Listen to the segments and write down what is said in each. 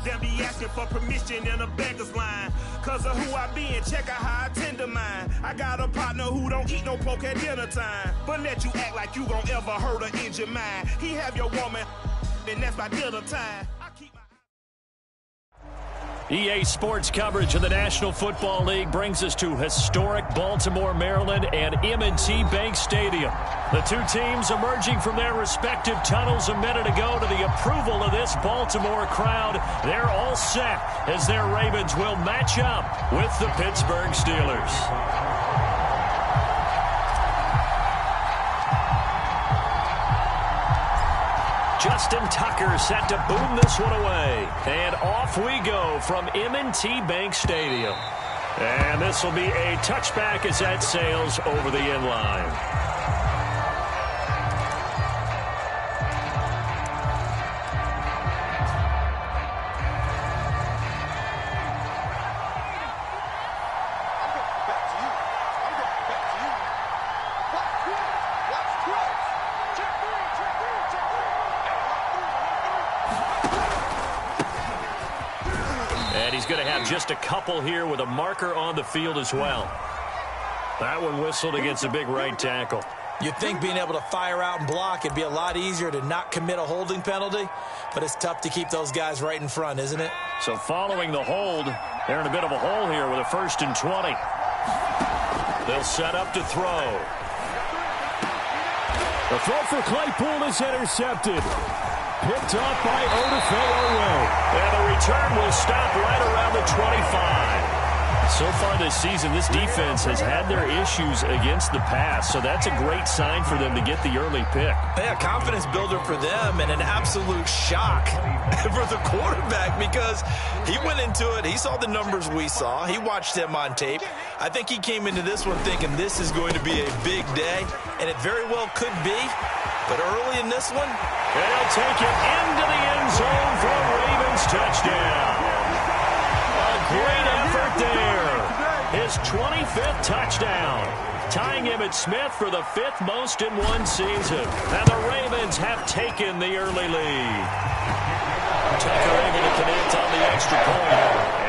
They'll be asking for permission in a beggar's line. Cause of who I be and check out how I tend to mine. I got a partner who don't eat no pork at dinner time, but let you act like you gon' ever hurt or injure mine. He have your woman, and that's by dinner time. EA Sports coverage of the National Football League brings us to historic Baltimore, Maryland, and M&T Bank Stadium. The two teams emerging from their respective tunnels a minute ago to the approval of this Baltimore crowd. They're all set as their Ravens will match up with the Pittsburgh Steelers. Justin Tucker set to boom this one away. And off we go from M&T Bank Stadium. And this will be a touchback as that sails over the end line. Just a couple here with a marker on the field as well. That one whistled against a big right tackle. You'd think being able to fire out and block, it'd be a lot easier to not commit a holding penalty, but it's tough to keep those guys right in front, isn't it? So following the hold, they're in a bit of a hole here with a 1st and 20. They'll set up to throw. The throw for Claypool is intercepted. Picked up by Odafe-Oweh. And the return will stop right around the 25. So far this season, this defense has had their issues against the pass, so that's a great sign for them to get the early pick. Yeah, confidence builder for them and an absolute shock for the quarterback because he went into it. He saw the numbers we saw. He watched them on tape. I think he came into this one thinking this is going to be a big day, and it very well could be. But early in this one, they'll take it into the end zone for a Ravens touchdown. A great effort there. His 25th touchdown, tying Emmitt Smith for the 5th most in one season. And the Ravens have taken the early lead. Tucker able to connect on the extra point,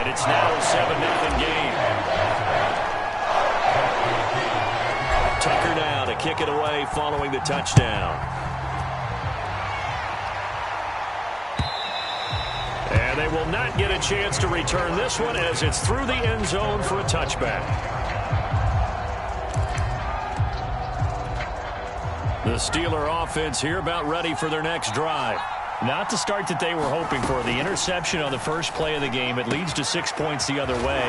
and it's now a 7-0 game. Tucker now to kick it away following the touchdown. And they will not get a chance to return this one as it's through the end zone for a touchback. The Steeler offense here about ready for their next drive. Not the start that they were hoping for. The interception on the first play of the game. It leads to 6 points the other way.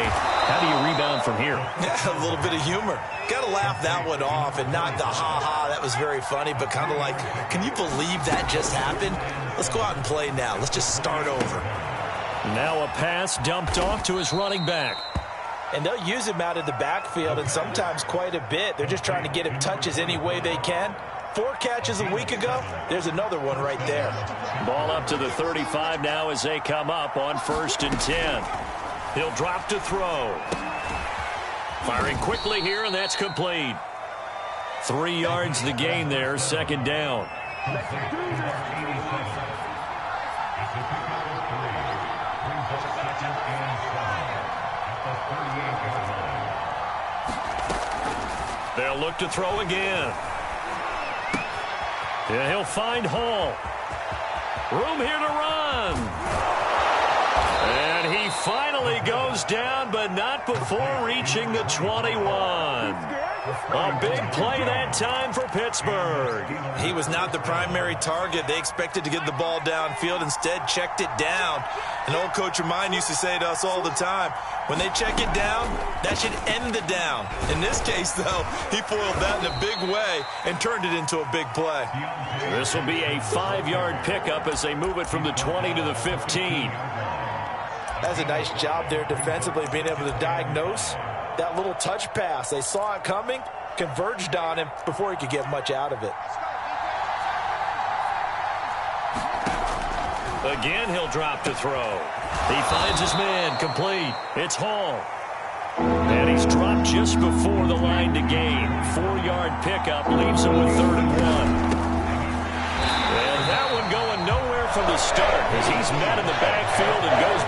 How do you rebound from here? Yeah, a little bit of humor. Got to laugh that one off and not the ha-ha. That was very funny, but kind of like, can you believe that just happened? Let's go out and play now. Let's just start over. Now a pass dumped off to his running back. And they'll use him out of the backfield, and sometimes quite a bit. They're just trying to get him touches any way they can. 4 catches a week ago. There's another one right there. Ball up to the 35 now as they come up on 1st and 10. He'll drop to throw. Firing quickly here, and that's complete. 3 yards the gain there, 2nd down. They'll look to throw again. Yeah, he'll find Hall. Room here to run. And he finally goes down, but not before reaching the 21. A big play that time for Pittsburgh. He was not the primary target. They expected to get the ball downfield. Instead, checked it down. An old coach of mine used to say to us all the time, when they check it down, that should end the down. In this case, though, he foiled that in a big way and turned it into a big play. This will be a 5-yard pickup as they move it from the 20 to the 15. That's a nice job there defensively, being able to diagnose that little touch pass. They saw it coming, converged on him before he could get much out of it. Again, he'll drop to throw. He finds his man, complete. It's Hall. And he's dropped just before the line to gain. 4-yard pickup leaves him with 3rd and 1. And that one going nowhere from the start as he's met in the backfield and goes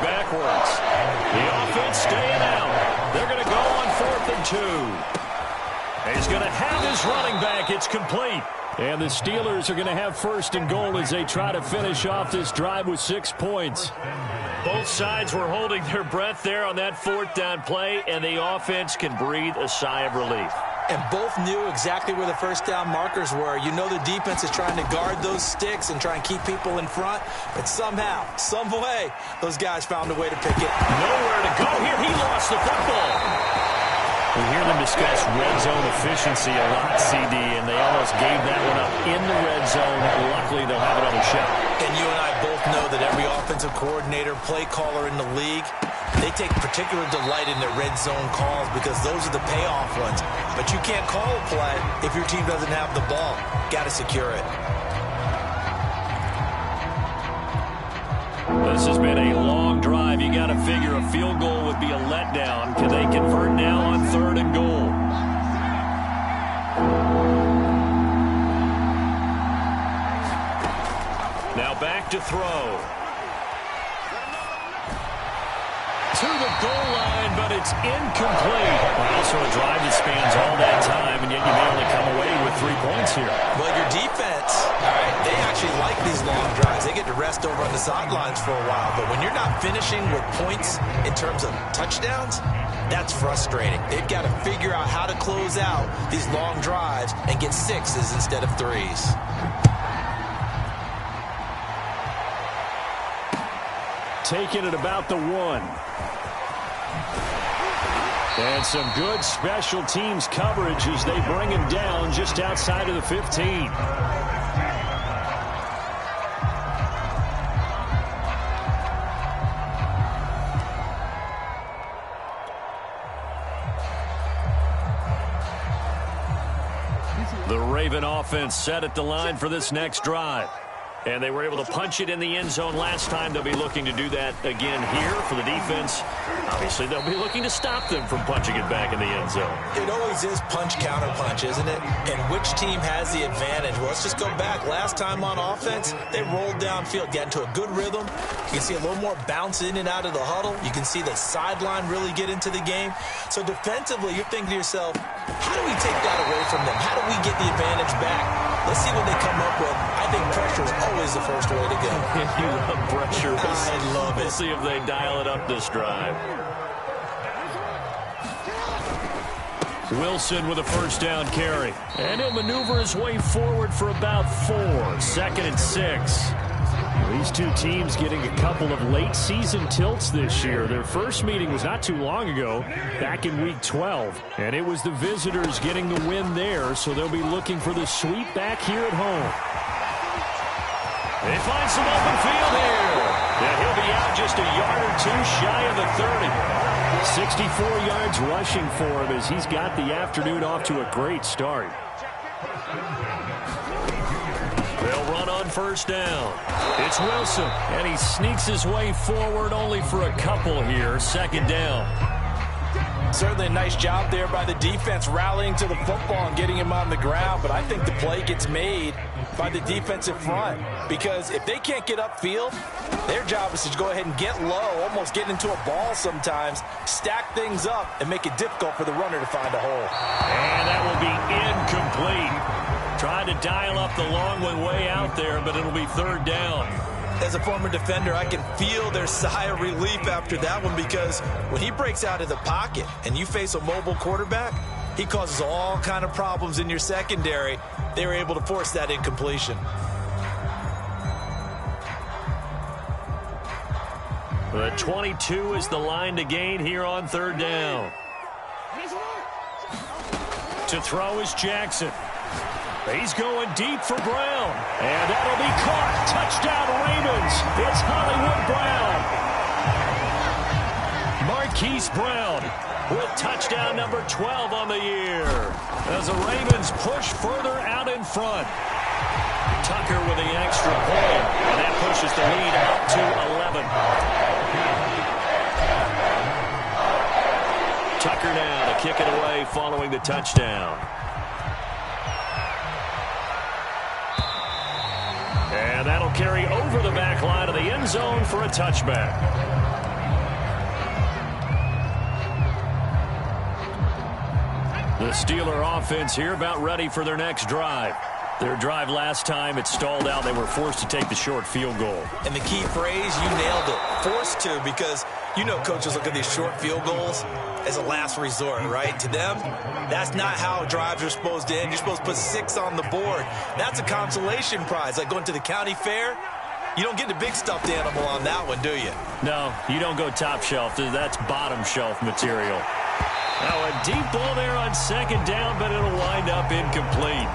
his running back. It's complete. And the Steelers are going to have first and goal as they try to finish off this drive with 6 points. Both sides were holding their breath there on that fourth down play, and the offense can breathe a sigh of relief. And both knew exactly where the first down markers were. You know the defense is trying to guard those sticks and try and keep people in front. But somehow, some way, those guys found a way to pick it. Nowhere to go here. He lost the football. We hear them discuss red zone efficiency a lot, CD, and they almost gave that one up in the red zone. Luckily, they'll have another shot. And you and I both know that every offensive coordinator, play caller in the league, they take particular delight in their red zone calls because those are the payoff ones. But you can't call a play if your team doesn't have the ball. Got to secure it. This has been a long drive. You got to figure a field goal would be a letdown. Can they convert now on third and goal? Now back to throw. To the goal line, but it's incomplete. Also a drive that spans all that time, and yet you may only come away with 3 points here. Well, your defense, all right, they actually like these long drives. They get to rest over on the sidelines for a while. But when you're not finishing with points in terms of touchdowns, that's frustrating. They've got to figure out how to close out these long drives and get 6s instead of 3s. Taking it about the 1. And some good special teams coverage as they bring him down just outside of the 15. The Raven offense set at the line for this next drive. And they were able to punch it in the end zone last time. They'll be looking to do that again here for the defense. Obviously, they'll be looking to stop them from punching it back in the end zone. It always is punch-counter-punch, isn't it? And which team has the advantage? Well, let's just go back. Last time on offense, they rolled downfield, got into a good rhythm. You can see a little more bounce in and out of the huddle. You can see the sideline really get into the game. So defensively, you're thinking to yourself, how do we take that away from them? How do we get the advantage back? Let's see what they come up with. I think pressure is always the first way to go. You love pressure. I love it. We'll see if they dial it up this drive. Wilson with a first down carry. And he'll maneuver his way forward for about 4. 2nd and 6. These two teams getting a couple of late season tilts this year. Their first meeting was not too long ago, back in week 12. And it was the visitors getting the win there, so they'll be looking for the sweep back here at home. They find some open field here. Yeah, he'll be out just a yard or 2 shy of the 30. 64 yards rushing for him as he's got the afternoon off to a great start. They'll run on first down. It's Wilson, and he sneaks his way forward only for a couple here. 2nd down. Certainly a nice job there by the defense rallying to the football and getting him on the ground, but I think the play gets made by the defensive front because if they can't get upfield, their job is to go ahead and get low, almost get into a ball sometimes, stack things up, and make it difficult for the runner to find a hole. And that will be incomplete. Tried to dial up the long one way out there, but it'll be 3rd down. As a former defender, I can feel their sigh of relief after that one because when he breaks out of the pocket and you face a mobile quarterback, he causes all kind of problems in your secondary. They were able to force that incompletion. The 22 is the line to gain here on 3rd down. To throw is Jackson. He's going deep for Brown. And that'll be caught. Touchdown Ravens. It's Hollywood Brown. Marquise Brown with touchdown number 12 on the year. As the Ravens push further out in front. Tucker with the extra point. And that pushes the lead out to 11. Tucker now to kick it away following the touchdown. And that'll carry over the back line of the end zone for a touchback. The Steeler offense here about ready for their next drive. Their drive last time, it stalled out. They were forced to take the short field goal. And the key phrase, you nailed it. Forced to, because you know coaches look at these short field goals as a last resort, right? To them, that's not how drives are supposed to end. You're supposed to put 6 on the board. That's a consolation prize, like going to the county fair. You don't get the big stuffed animal on that one, do you? No, you don't go top shelf. That's bottom shelf material. Now a deep ball there on second down, but it'll wind up incomplete.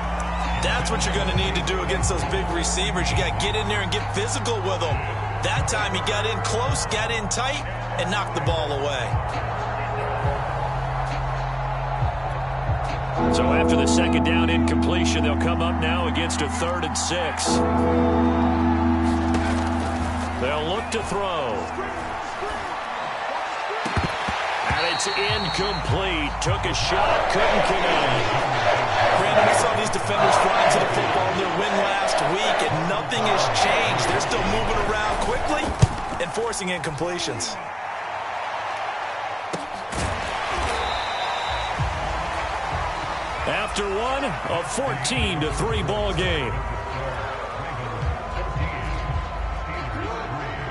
That's what you're going to need to do against those big receivers. You got to get in there and get physical with them. That time he got in close, got in tight, and knocked the ball away. So after the second down incompletion, they'll come up now against a 3rd and 6. They'll look to throw. And it's incomplete. Took a shot, couldn't connect. Brandon, we saw these defenders fly to the football in their win last week, and nothing has changed. They're still moving around quickly and forcing incompletions. After one, a 14-3 ball game.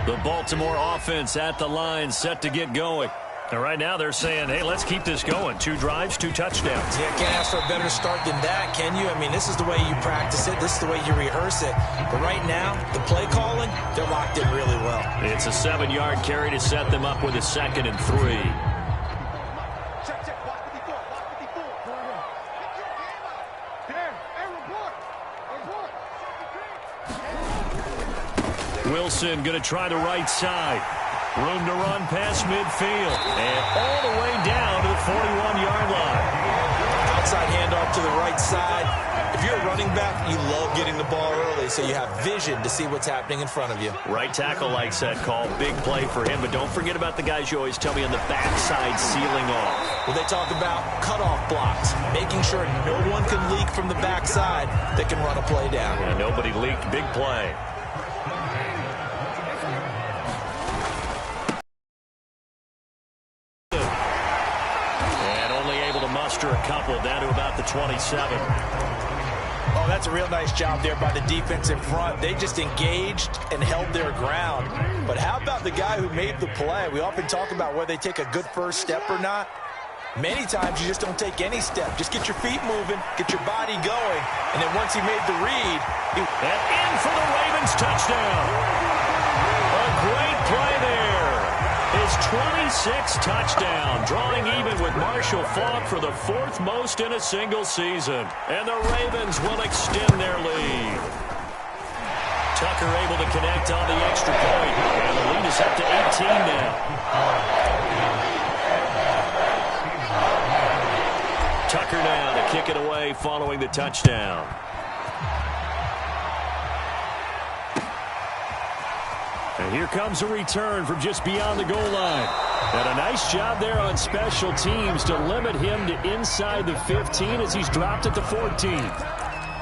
The Baltimore offense at the line, set to get going. And right now they're saying, hey, let's keep this going. 2 drives, 2 touchdowns. Yeah, can't ask for a better start than that, can you? I mean, this is the way you practice it. This is the way you rehearse it. But right now, the play calling, they're locked in really well. It's a 7-yard carry to set them up with a 2nd and 3. Wilson going to try the right side. Room to run past midfield. And all the way down to the 41-yard line. Outside handoff to the right side. If you're a running back, you love getting the ball early so you have vision to see what's happening in front of you. Right tackle likes that call. Big play for him. But don't forget about the guys you always tell me on the backside sealing off. Well, they talk about cutoff blocks, making sure no one can leak from the backside that can run a play down. Yeah, nobody leaked. Big play. A couple down to about the 27. Oh, that's a real nice job there by the defensive front. They just engaged and held their ground. But how about the guy who made the play? We often talk about whether they take a good first step or not. Many times you just don't take any step. Just get your feet moving, get your body going, and then once he made the read, and in for the Ravens touchdown. A great play there. His 26th touchdown, drawing even with Marshall Faulk for the 4th most in a single season. And the Ravens will extend their lead. Tucker able to connect on the extra point. And the lead is up to 18 now. Tucker now to kick it away following the touchdown. And here comes a return from just beyond the goal line. And a nice job there on special teams to limit him to inside the 15 as he's dropped at the 14.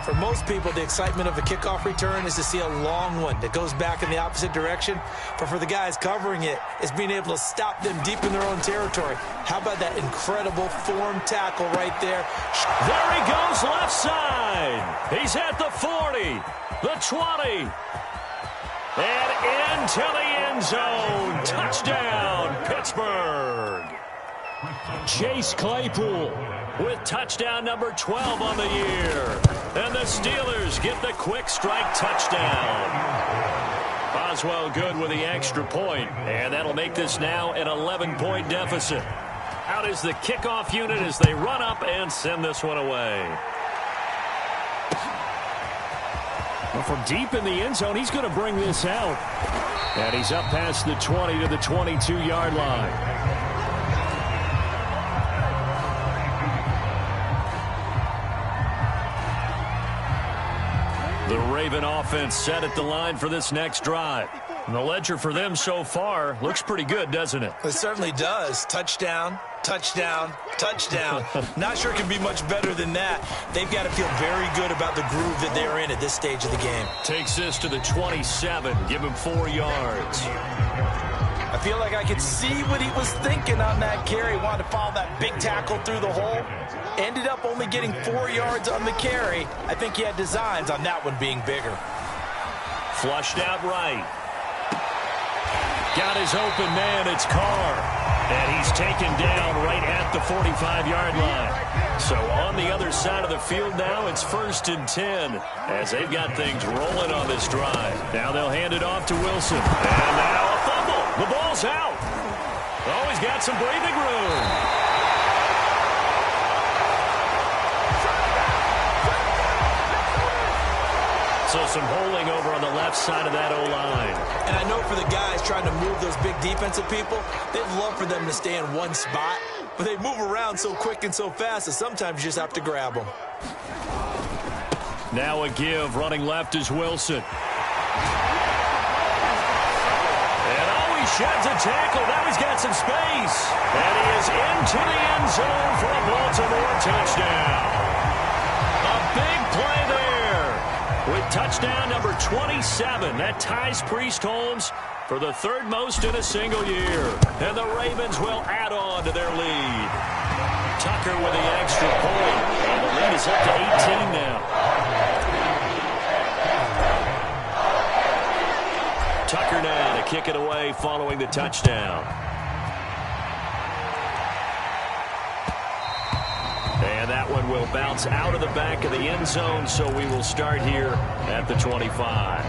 For most people, the excitement of a kickoff return is to see a long one that goes back in the opposite direction. But for the guys covering it, it's being able to stop them deep in their own territory. How about that incredible form tackle right there? There he goes left side. He's at the 40, the 20. And into the end zone. Touchdown, Pittsburgh. Chase Claypool with touchdown number 12 on the year. And the Steelers get the quick strike touchdown. Boswell good with the extra point. And that'll make this now an 11-point deficit. Out is the kickoff unit as they run up and send this one away. Well, from deep in the end zone, he's going to bring this out. And he's up past the 20 to the 22-yard line. The Raven offense set at the line for this next drive. And the ledger for them so far looks pretty good, doesn't it? It certainly does. Touchdown, touchdown, touchdown. Not sure it can be much better than that. They've got to feel very good about the groove that they're in at this stage of the game. Takes this to the 27. Give him 4 yards. I feel like I could see what he was thinking on that carry. Wanted to follow that big tackle through the hole. Ended up only getting 4 yards on the carry. I think he had designs on that one being bigger. Flushed out right. Got his open man. It's Carr. And he's taken down right at the 45-yard line. So on the other side of the field now, it's 1st and 10 as they've got things rolling on this drive. Now they'll hand it off to Wilson. And now a fumble. The ball's out. Oh, he's got some breathing room. So some holding over on the left side of that O-line. And I know for the guys trying to move those big defensive people, they'd love for them to stay in one spot. But they move around so quick and so fast that sometimes you just have to grab them. Now a give. Running left is Wilson. And oh, he sheds a tackle. Now he's got some space. And he is into the end zone for a Baltimore touchdown. A big play there. With touchdown number 27, that ties Priest Holmes for the 3rd most in a single year. And the Ravens will add on to their lead. Tucker with the extra point. And the lead is up to 18 now. Tucker now to kick it away following the touchdown. And that one will bounce out of the back of the end zone, so we will start here at the 25.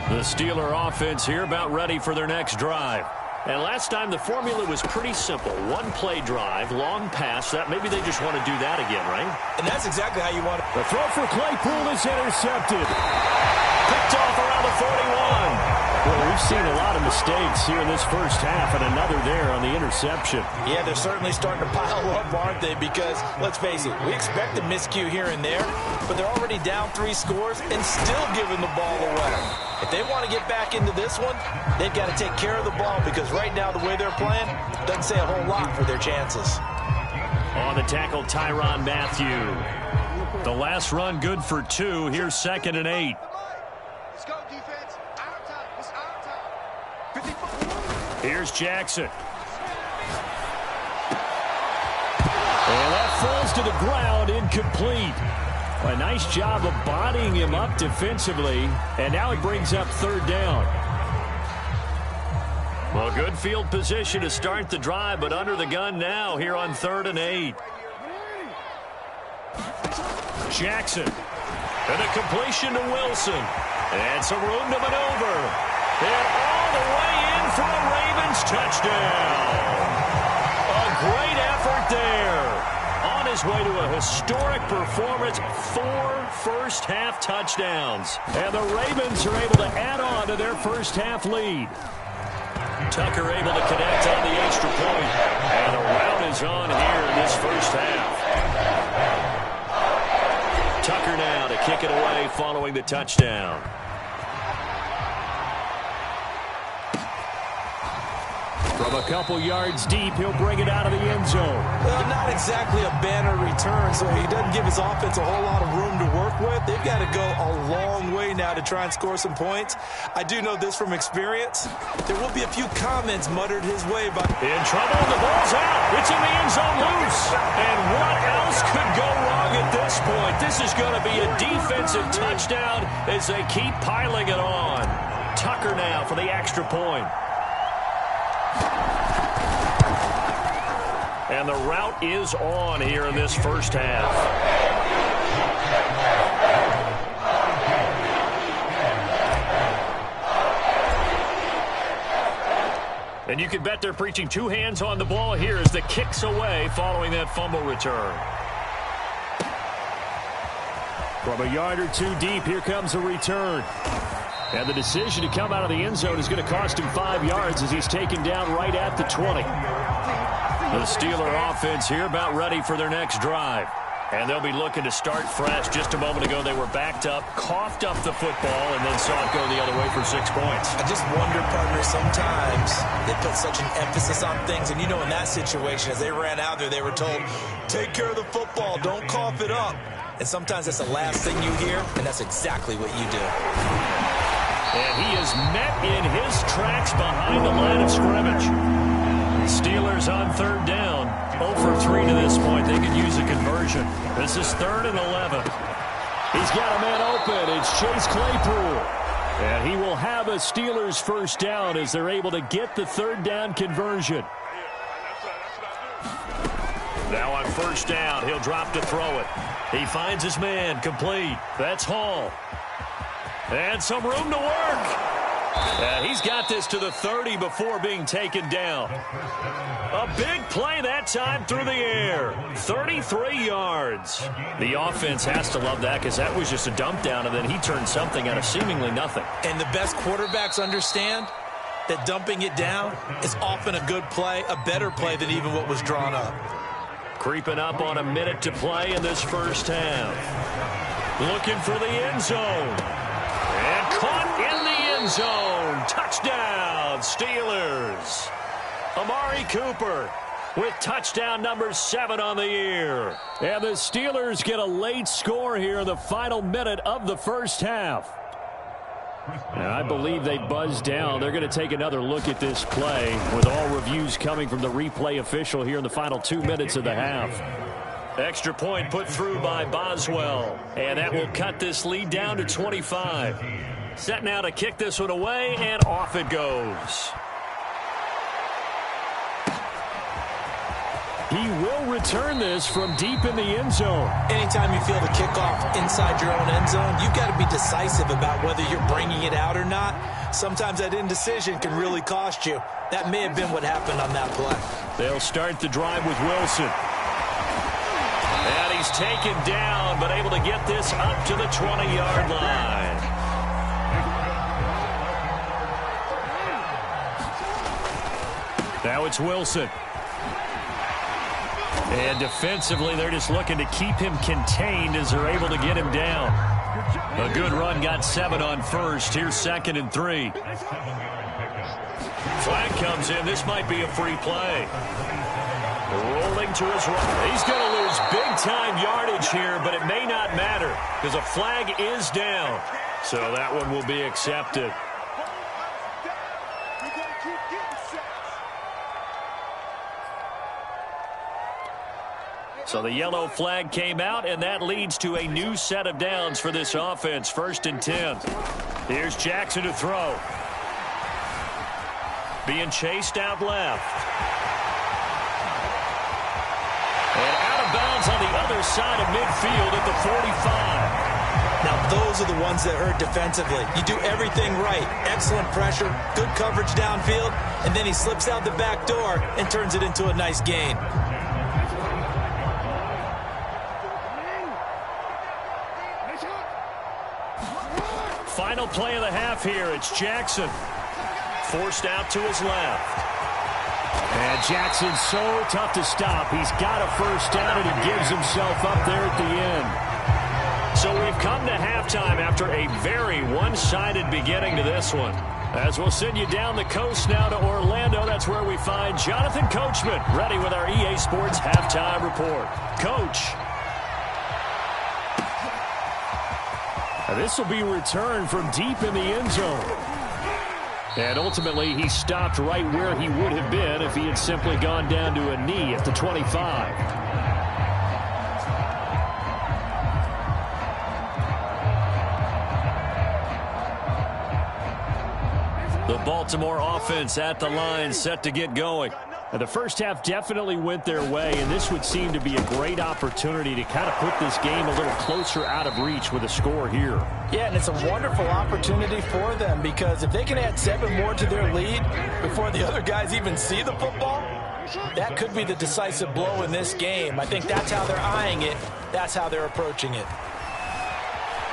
The Steeler offense here about ready for their next drive. And last time the formula was pretty simple. One play drive, long pass. That maybe they just want to do that again, right? And that's exactly how you want it. The throw for Claypool is intercepted. Picked off around the 41. Well, we've seen a lot of mistakes here in this first half, and another there on the interception. Yeah, they're certainly starting to pile up, aren't they? Because, let's face it, we expect a miscue here and there, but they're already down 3 scores and still giving the ball away. If they want to get back into this one, they've got to take care of the ball, because right now the way they're playing doesn't say a whole lot for their chances. On the tackle, Tyrann Mathieu. The last run good for 2. Here's 2nd and 8. Here's Jackson. And that falls to the ground, incomplete. A nice job of bodying him up defensively. And now it brings up 3rd down. Well, good field position to start the drive, but under the gun now here on 3rd and 8. Jackson. And a completion to Wilson. And some room to maneuver. And all the way in for a Ravens touchdown. A great effort there. On his way to a historic performance, 4 first-half touchdowns. And the Ravens are able to add on to their first-half lead. Tucker able to connect on the extra point. And the rout is on here in this first half. Tucker now to kick it away following the touchdown. From a couple yards deep, he'll bring it out of the end zone. Well, not exactly a banner return, so he doesn't give his offense a whole lot of room to work with. They've got to go a long way now to try and score some points. I do know this from experience. There will be a few comments muttered his way. But in trouble, the ball's out. It's in the end zone loose. And what else could go wrong at this point? This is going to be a defensive touchdown as they keep piling it on. Tucker now for the extra point. And the rout is on here in this first half. And you can bet they're preaching 2 hands on the ball here as the kick's away following that fumble return. From a yard or 2 deep, here comes a return. And the decision to come out of the end zone is going to cost him 5 yards as he's taken down right at the 20. The Steeler offense here about ready for their next drive. And they'll be looking to start fresh. Just a moment ago, they were backed up, coughed up the football, and then saw it go the other way for 6 points. I just wonder, partner, sometimes they put such an emphasis on things. And, you know, in that situation, as they ran out there, they were told, take care of the football, don't cough it up. And sometimes that's the last thing you hear, and that's exactly what you do. And he is met in his tracks behind the line of scrimmage. Steelers on third down. 0 for 3 to this point. They could use a conversion. This is 3rd and 11. He's got a man open. It's Chase Claypool. And he will have a Steelers first down as they're able to get the third down conversion. Now on first down, he'll drop to throw it. He finds his man, complete. That's Hall. And some room to work. And he's got this to the 30 before being taken down. A big play that time through the air. 33 yards. The offense has to love that because that was just a dump down, and then he turned something out of seemingly nothing. And the best quarterbacks understand that dumping it down is often a good play, a better play than even what was drawn up. Creeping up on a minute to play in this first half. Looking for the end zone. And caught in the end zone. Touchdown, Steelers. Amari Cooper with touchdown number 7 on the year. And the Steelers get a late score here in the final minute of the first half. And I believe they buzzed down. They're going to take another look at this play with all reviews coming from the replay official here in the final 2 minutes of the half. Extra point put through by Boswell. And that will cut this lead down to 25. Set now to kick this one away, and off it goes. He will return this from deep in the end zone. Anytime you feel the kickoff inside your own end zone, you've got to be decisive about whether you're bringing it out or not. Sometimes that indecision can really cost you. That may have been what happened on that play. They'll start the drive with Wilson. And he's taken down, but able to get this up to the 20-yard line. Now it's Wilson. And defensively, they're just looking to keep him contained as they're able to get him down. A good run, got 7 on first. Here's 2nd and 3. Flag comes in. This might be a free play. Rolling to his right. He's going to lose big-time yardage here, but it may not matter because a flag is down. So that one will be accepted. So the yellow flag came out, and that leads to a new set of downs for this offense. 1st and 10. Here's Jackson to throw. Being chased out left. And out of bounds on the other side of midfield at the 45. Now, those are the ones that hurt defensively. You do everything right. Excellent pressure, good coverage downfield, and then he slips out the back door and turns it into a nice gain. Final play of the half here. It's Jackson. Forced out to his left. And Jackson's so tough to stop. He's got a first down, and he gives himself up there at the end. So we've come to halftime after a very one-sided beginning to this one. As we'll send you down the coast now to Orlando, that's where we find Jonathan Coachman ready with our EA Sports Halftime Report. Coach. This will be returned from deep in the end zone. And ultimately, he stopped right where he would have been if he had simply gone down to a knee at the 25. The Baltimore offense at the line, set to get going. And the first half definitely went their way, and this would seem to be a great opportunity to kind of put this game a little closer out of reach with a score here. Yeah, and it's a wonderful opportunity for them because if they can add 7 more to their lead before the other guys even see the football, that could be the decisive blow in this game. I think that's how they're eyeing it. That's how they're approaching it.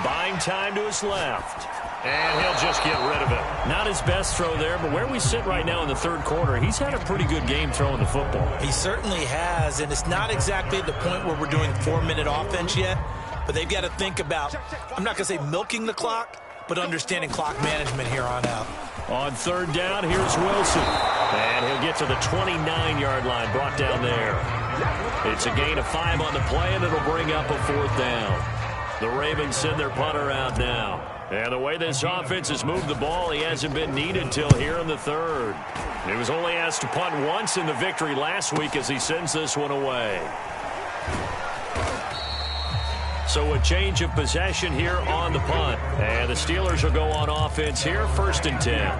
Buying time to his left. And he'll just get rid of it. Not his best throw there, but where we sit right now in the third quarter, he's had a pretty good game throwing the football. He certainly has, and it's not exactly at the point where we're doing 4-minute offense yet, but they've got to think about, I'm not going to say milking the clock, but understanding clock management here on out. On third down, here's Wilson. And he'll get to the 29-yard line, brought down there. It's a gain of 5 on the play, and it'll bring up a 4th down. The Ravens send their punter out now. And the way this offense has moved the ball, he hasn't been needed till here in the third. He was only asked to punt once in the victory last week as he sends this one away. So a change of possession here on the punt. And the Steelers will go on offense here, 1st and 10.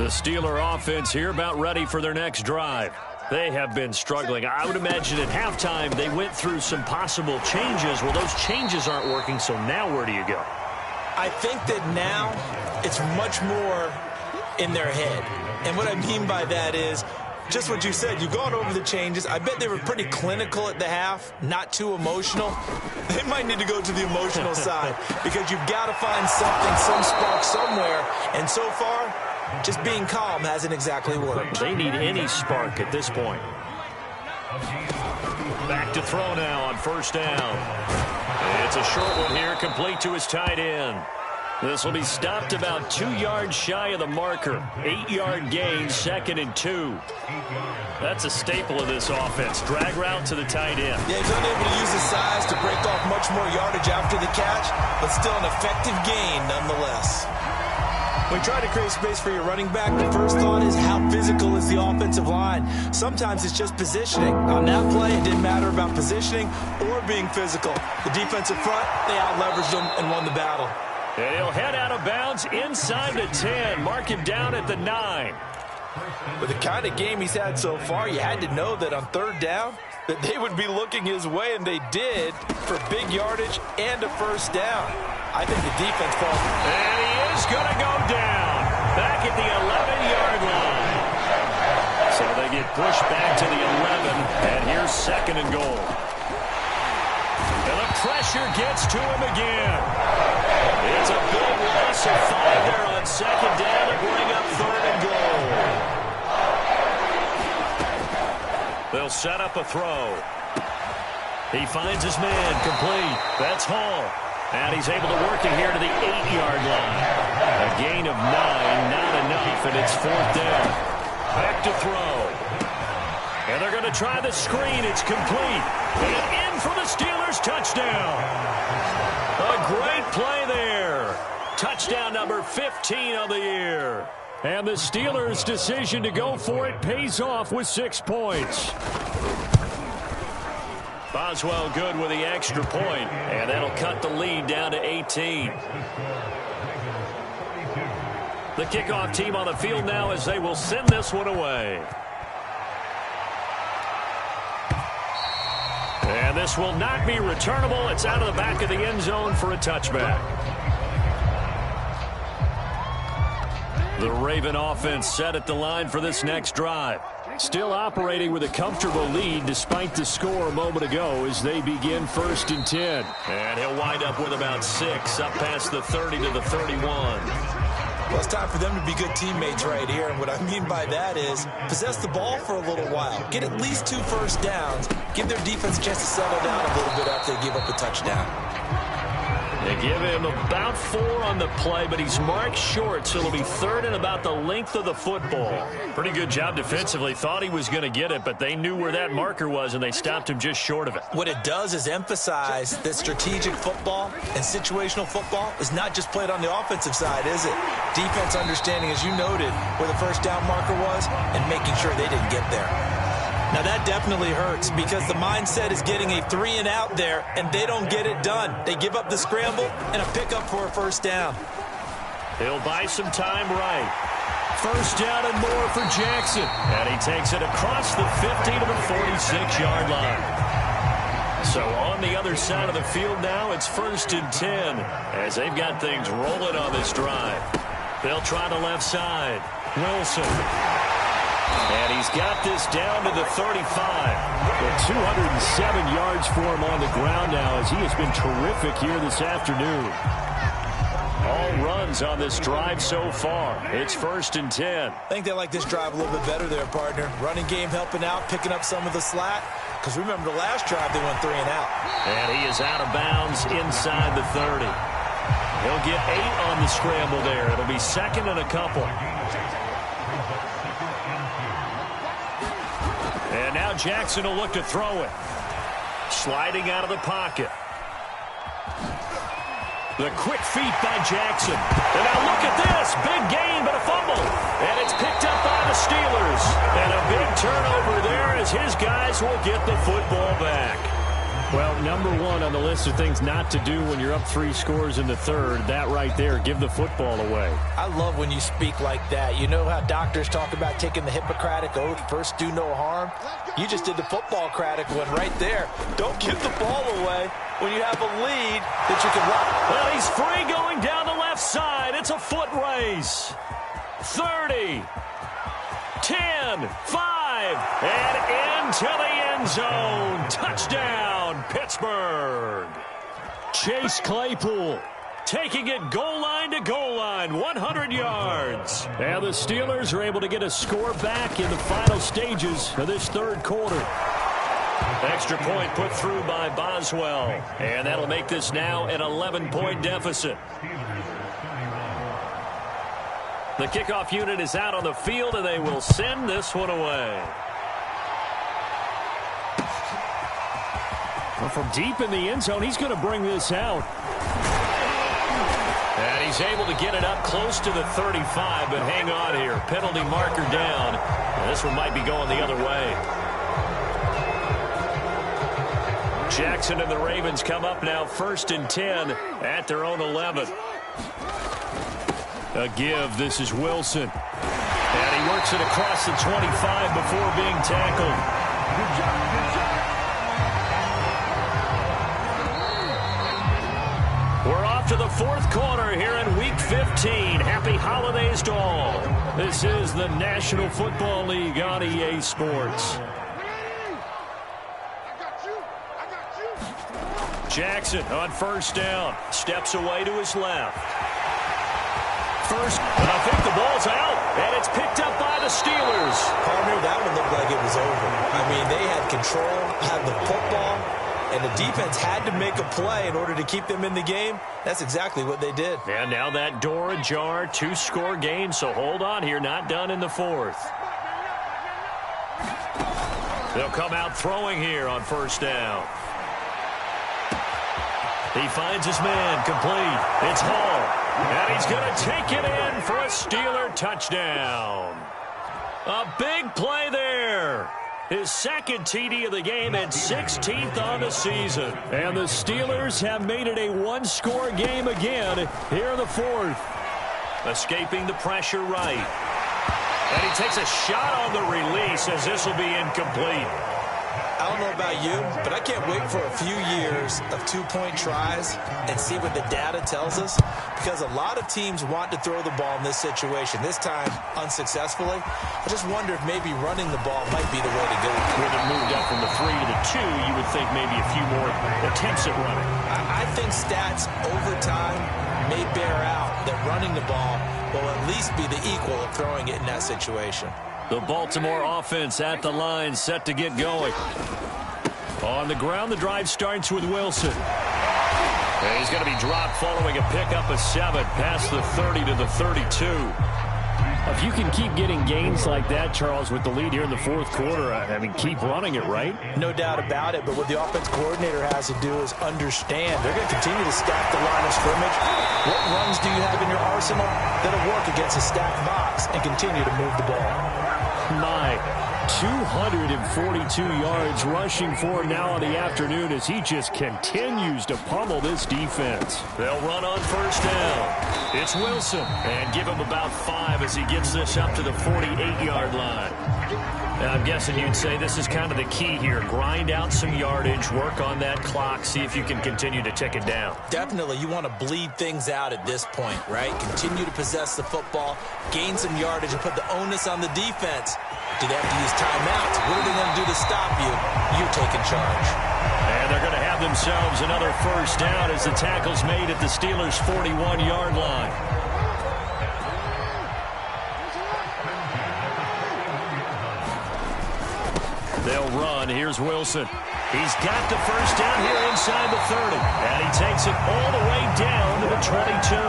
The Steeler offense here about ready for their next drive. They have been struggling. I would imagine at halftime they went through some possible changes. Well, those changes aren't working, so now where do you go? I think that now it's much more in their head. And what I mean by that is just what you said. You've gone over the changes. I bet they were pretty clinical at the half, not too emotional. They might need to go to the emotional side because you've got to find something, some spark somewhere. And so far, just being calm hasn't exactly worked. They need any spark at this point. Back to throw now on 1st down. It's a short one here, complete to his tight end. This will be stopped about 2 yards shy of the marker. 8-yard gain, 2nd and 2. That's a staple of this offense. Drag route to the tight end. Yeah, he's unable to use his size to break off much more yardage after the catch, but still an effective gain nonetheless. When you try to create space for your running back, the first thought is how physical is the offensive line. Sometimes it's just positioning. On that play, it didn't matter about positioning or being physical. The defensive front, they out-leveraged them and won the battle. And he'll head out of bounds inside the 10. Mark him down at the 9. With the kind of game he's had so far, you had to know that on 3rd down, that they would be looking his way, and they did, for big yardage and a 1st down. I think the defense falls. And he is going to go down. Back at the 11-yard line. So they get pushed back to the 11, and here's 2nd and goal. And the pressure gets to him again. It's a big loss of 5 there on 2nd down to bring up 3rd and goal. They'll set up a throw. He finds his man, complete. That's Hall. And he's able to work it here to the 8-yard line. A gain of 9, not enough, and it's 4th down. Back to throw. And they're going to try the screen. It's complete. And in for the Steelers, touchdown. A great play there. Touchdown number 15 of the year. And the Steelers' decision to go for it pays off with 6 points. Boswell good with the extra point, and that'll cut the lead down to 18. The kickoff team on the field now as they will send this one away. And this will not be returnable. It's out of the back of the end zone for a touchback. The Raven offense set at the line for this next drive. Still operating with a comfortable lead despite the score a moment ago as they begin 1st and 10. And he'll wind up with about 6 up past the 30 to the 31. Well, it's time for them to be good teammates right here. And what I mean by that is possess the ball for a little while. Get at least 2 first downs. Give their defense a chance to settle down a little bit after they give up a touchdown. They give him about 4 on the play, but he's marked short, so it'll be 3rd and about the length of the football. Pretty good job defensively. Thought he was going to get it, but they knew where that marker was, and they stopped him just short of it. What it does is emphasize that strategic football and situational football is not just played on the offensive side, is it? Defense understanding, as you noted, where the first down marker was and making sure they didn't get there. Now, that definitely hurts because the mindset is getting a 3 and out there, and they don't get it done. They give up the scramble and a pickup for a first down. He'll buy some time right. First down and more for Jackson. And he takes it across the 50 to the 46-yard line. So on the other side of the field now, it's 1st and 10 as they've got things rolling on this drive. They'll try the left side. Wilson. And he's got this down to the 35. But 207 yards for him on the ground now as he has been terrific here this afternoon. All runs on this drive so far. It's 1st and 10. I think they like this drive a little bit better there, partner. Running game helping out, picking up some of the slack. Because remember the last drive they went 3 and out. And he is out of bounds inside the 30. He'll get 8 on the scramble there. It'll be 2nd and a couple. And now Jackson will look to throw it. Sliding out of the pocket. The quick feet by Jackson. And now look at this. Big gain, but a fumble. And it's picked up by the Steelers. And a big turnover there as his guys will get the football back. Well, number one on the list of things not to do when you're up 3 scores in the third. That right there, give the football away. I love when you speak like that. You know how doctors talk about taking the Hippocratic Oath, first do no harm? You just did the football-cratic one right there. Don't give the ball away when you have a lead that you can run. Well, he's free going down the left side. It's a foot race. 30, 10, 5, and into the end zone. Touchdown, Pittsburgh. Chase Claypool taking it goal line to goal line, 100 yards. And the Steelers are able to get a score back in the final stages of this third quarter. Extra point put through by Boswell. And that'll make this now an 11-point deficit. The kickoff unit is out on the field, and they will send this one away. Well, from deep in the end zone, he's going to bring this out. And he's able to get it up close to the 35, but hang on here. Penalty marker down. And this one might be going the other way. Jackson and the Ravens come up now 1st and 10 at their own 11. A give. This is Wilson. And he works it across the 25 before being tackled. Good job. We're off to the 4th quarter here in Week 15. Happy holidays to all. This is the National Football League on EA Sports. Jackson on 1st down. Steps away to his left. First, and I think the ball's out, and it's picked up by the Steelers. Partner, that one looked like it was over. I mean, they had control, had the football, and the defense had to make a play in order to keep them in the game. That's exactly what they did. And now that door ajar, 2-score game, so hold on here, not done in the 4th. They'll come out throwing here on 1st down. He finds his man, complete. It's Hall. And he's going to take it in for a Steeler touchdown. A big play there. His 2nd TD of the game and 16th on the season. And the Steelers have made it a 1-score game again here in the 4th. Escaping the pressure right. And he takes a shot on the release as this will be incomplete. I don't know about you, but I can't wait for a few years of 2-point tries and see what the data tells us, because a lot of teams want to throw the ball in this situation, this time unsuccessfully. I just wonder if maybe running the ball might be the way to go. With it moved up from the 3 to the 2, you would think maybe a few more attempts at running. I think stats over time may bear out that running the ball will at least be the equal of throwing it in that situation. The Baltimore offense at the line, set to get going. On the ground, the drive starts with Wilson. And he's going to be dropped following a pickup of 7 past the 30 to the 32. If you can keep getting gains like that, Charles, with the lead here in the 4th quarter, I mean, keep running it, right? No doubt about it, but what the offense coordinator has to do is understand. They're going to continue to stack the line of scrimmage. What runs do you have in your arsenal that'll work against a stacked box and continue to move the ball? My 242 yards rushing for him now on the afternoon as he just continues to pummel this defense. They'll run on 1st down. It's Wilson, and give him about 5 as he gets this up to the 48-yard line. And I'm guessing you'd say this is kind of the key here. Grind out some yardage, work on that clock, see if you can continue to tick it down. Definitely, you want to bleed things out at this point, right? Continue to possess the football, gain some yardage, and put the onus on the defense. Do they have to use timeouts? What are they going to do to stop you? You're taking charge. And they're going to have themselves another 1st down as the tackle's made at the Steelers' 41-yard line. They'll run. Here's Wilson. He's got the 1st down here inside the 30. And he takes it all the way down to the 22.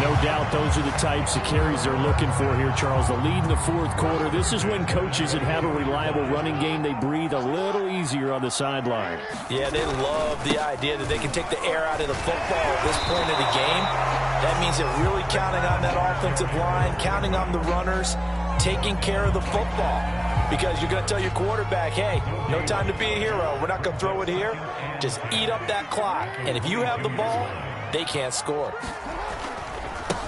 No doubt those are the types of carries they're looking for here, Charles. The lead in the fourth quarter. This is when coaches that have a reliable running game, they breathe a little easier on the sideline. Yeah, they love the idea that they can take the air out of the football at this point of the game. That means they're really counting on that offensive line, counting on the runners, taking care of the football. Because you're going to tell your quarterback, hey, no time to be a hero. We're not going to throw it here. Just eat up that clock. And if you have the ball, they can't score.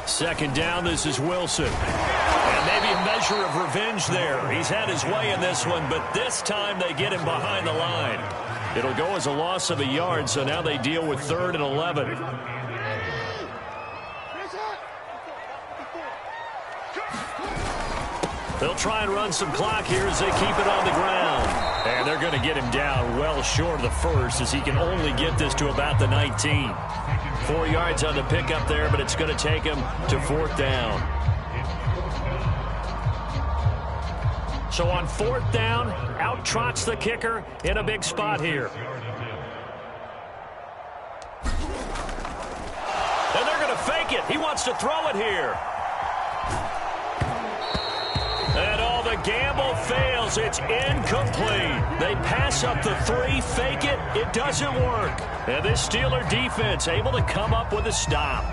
Second down, this is Wilson. And maybe a measure of revenge there. He's had his way in this one, but this time they get him behind the line. It'll go as a loss of a yard, so now they deal with 3rd and 11. They'll try and run some clock here as they keep it on the ground. And they're going to get him down well short of the first, as he can only get this to about the 19. 4 yards on the pickup there, but it's going to take him to 4th down. So on 4th down, out trots the kicker in a big spot here. And they're going to fake it. He wants to throw it here. And all the gamble fails. It's incomplete. They pass up the 3, fake it. It doesn't work. And this Steeler defense able to come up with a stop.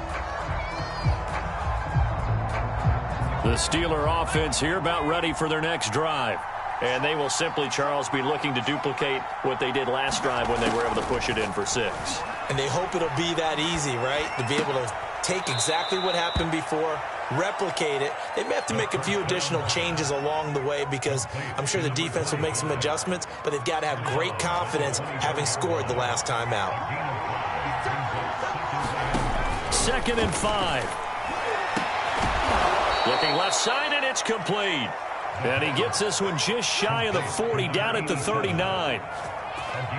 The Steeler offense here about ready for their next drive. And they will simply, Charles, be looking to duplicate what they did last drive when they were able to push it in for 6. And they hope it'll be that easy, right? To be able to take exactly what happened before, replicate it. They may have to make a few additional changes along the way because I'm sure the defense will make some adjustments, but they've got to have great confidence having scored the last time out. 2nd and 5. Looking left side, and it's complete. And he gets this one just shy of the 40, down at the 39.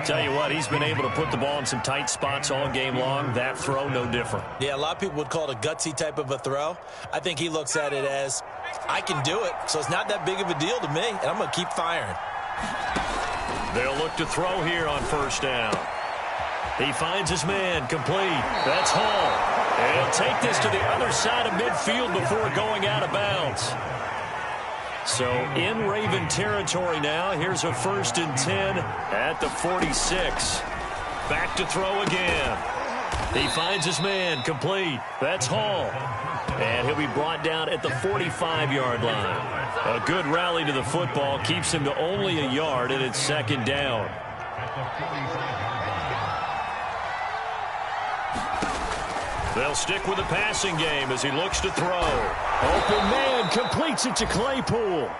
Tell you what, he's been able to put the ball in some tight spots all game long. That throw, no different. Yeah, a lot of people would call it a gutsy type of a throw. I think he looks at it as, I can do it, so it's not that big of a deal to me, and I'm going to keep firing. They'll look to throw here on 1st down. He finds his man, complete. That's Hall. And he'll take this to the other side of midfield before going out of bounds. So in Raven territory now. Here's a 1st and 10 at the 46. Back to throw again. He finds his man, complete. That's Hall. And he'll be brought down at the 45-yard line. A good rally to the football keeps him to only a yard, and it's 2nd down. They'll stick with the passing game as he looks to throw. Open man completes it to Claypool.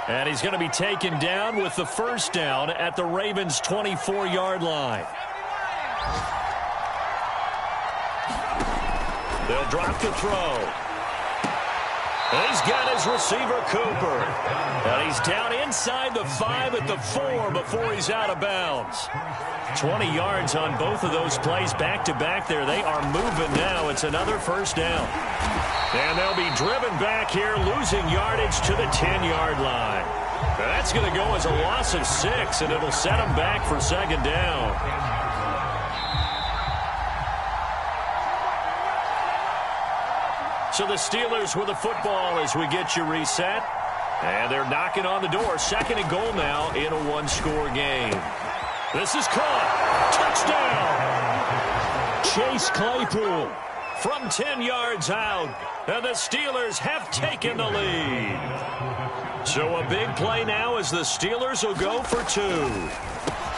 And he's going to be taken down with the 1st down at the Ravens' 24-yard line. They'll drop the throw. He's got his receiver, Cooper. And he's down inside the 5 at the 4 before he's out of bounds. 20 yards on both of those plays back-to-back there. They are moving now. It's another 1st down. And they'll be driven back here, losing yardage to the 10-yard line. That's going to go as a loss of 6, and it'll set them back for 2nd down. So the Steelers with the football as we get you reset. And they're knocking on the door. 2nd and goal now in a 1-score game. This is caught. Touchdown. Chase Claypool from 10 yards out. And the Steelers have taken the lead. So a big play now as the Steelers will go for 2.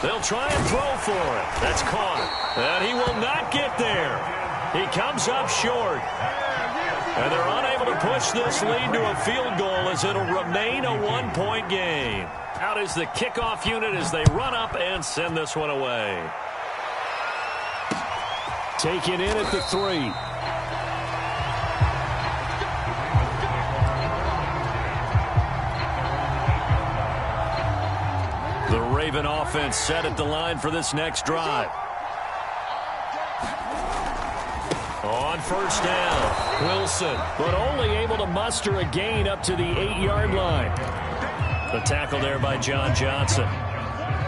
They'll try and throw for it. That's caught. And he will not get there. He comes up short. And they're unable to push this lead to a field goal as it'll remain a 1-point game. Out is the kickoff unit as they run up and send this one away. Taken in at the 3. The Raven offense set at the line for this next drive. On 1st down, Wilson, but only able to muster a gain up to the 8-yard line. The tackle there by John Johnson.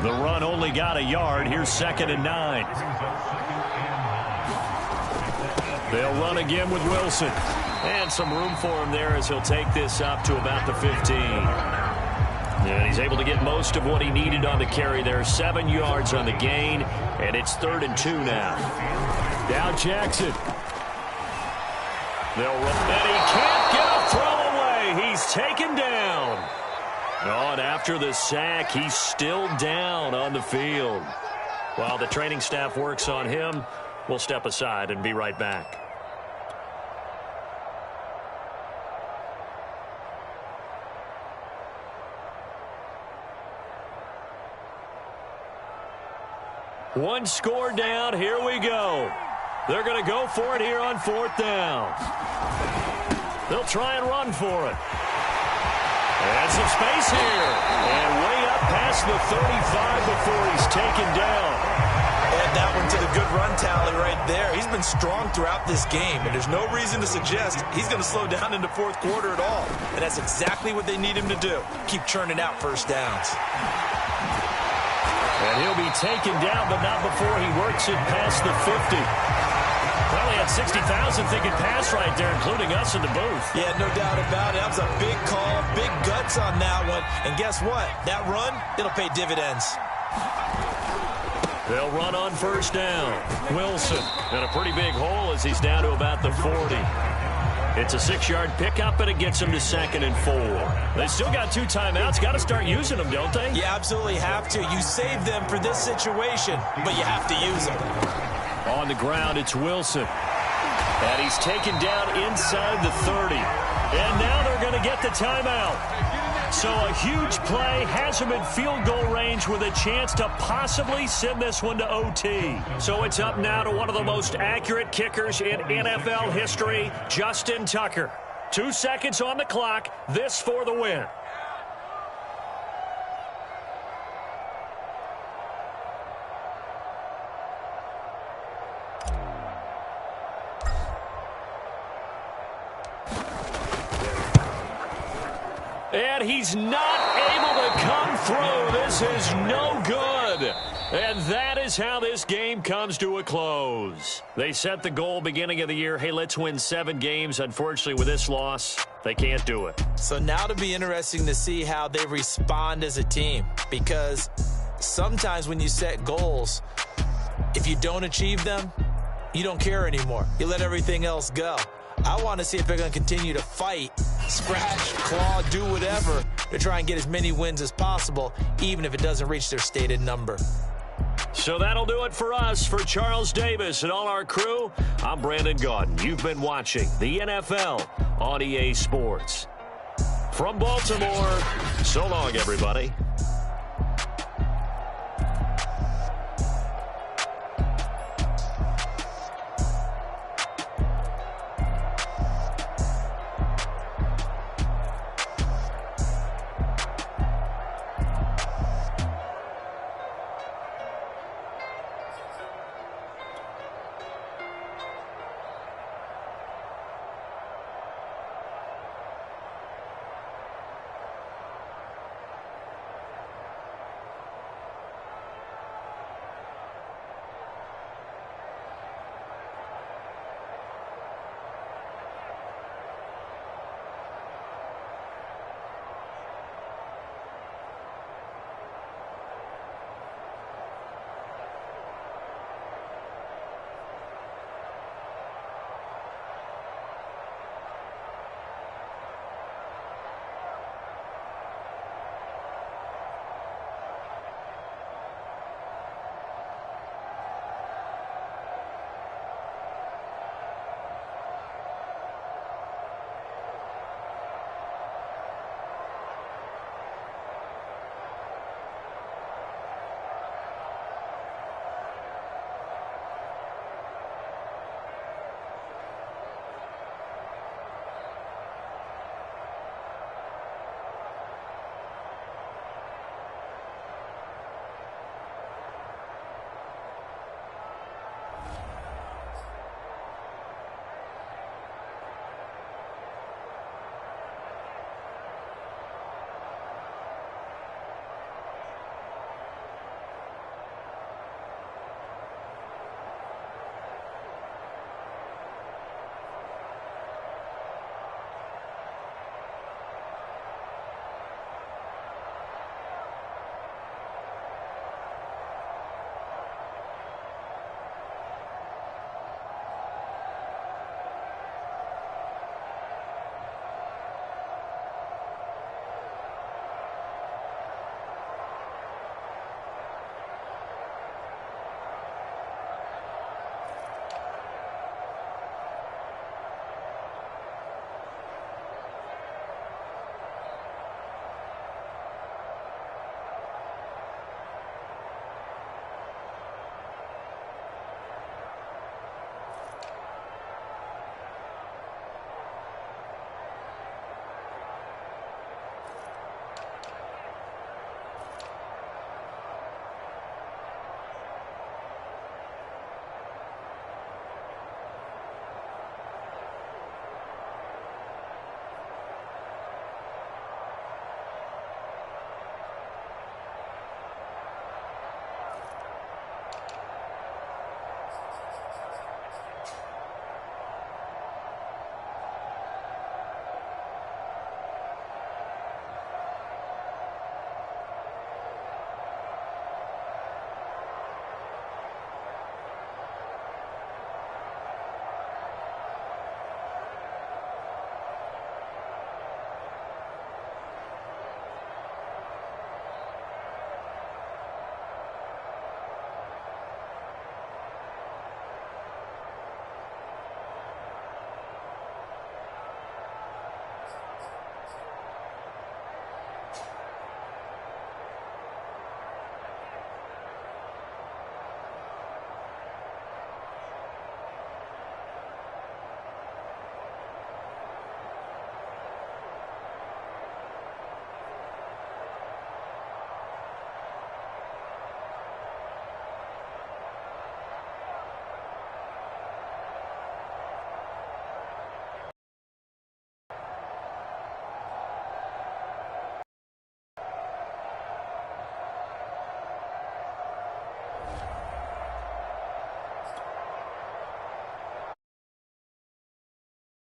The run only got a yard. Here's 2nd and 9. They'll run again with Wilson. And some room for him there as he'll take this up to about the 15. And he's able to get most of what he needed on the carry there. 7 yards on the gain, and it's 3rd and 2 now. Down Jackson. They'll run, and he can't get a throw away. He's taken down. Oh, and after the sack, he's still down on the field. While the training staff works on him, we'll step aside and be right back. One score down. Here we go. They're going to go for it here on 4th down. They'll try and run for it. And some space here. And way up past the 35 before he's taken down. Add that one to the good run tally right there. He's been strong throughout this game, and there's no reason to suggest he's going to slow down in the 4th quarter at all. And that's exactly what they need him to do. Keep churning out first downs. And he'll be taken down, but not before he works it past the 50. Probably had 60,000 thinking pass right there, including us in the booth. Yeah, no doubt about it. That was a big call, big guts on that one. And guess what? That run, it'll pay dividends. They'll run on 1st down. Wilson in a pretty big hole as he's down to about the 40. It's a 6-yard pickup, and it gets him to 2nd and 4. They still got 2 timeouts. Got to start using them, don't they? You absolutely have to. You save them for this situation, but you have to use them. On the ground, it's Wilson. And he's taken down inside the 30. And now they're going to get the timeout. So a huge play has him in field goal range with a chance to possibly send this one to OT. So it's up now to one of the most accurate kickers in NFL history, Justin Tucker. 2 seconds on the clock. This for the win. And he's not able to come through. This is no good. And that is how this game comes to a close. They set the goal beginning of the year, hey, let's win 7 games. Unfortunately, with this loss, they can't do it. So now it'll be interesting to see how they respond as a team. Because sometimes when you set goals, if you don't achieve them, you don't care anymore. You let everything else go. I want to see if they're going to continue to fight, scratch, claw, do whatever to try and get as many wins as possible, even if it doesn't reach their stated number. So that'll do it for us. For Charles Davis and all our crew, I'm Brandon Gaudin. You've been watching the NFL on EA Sports. From Baltimore, so long, everybody.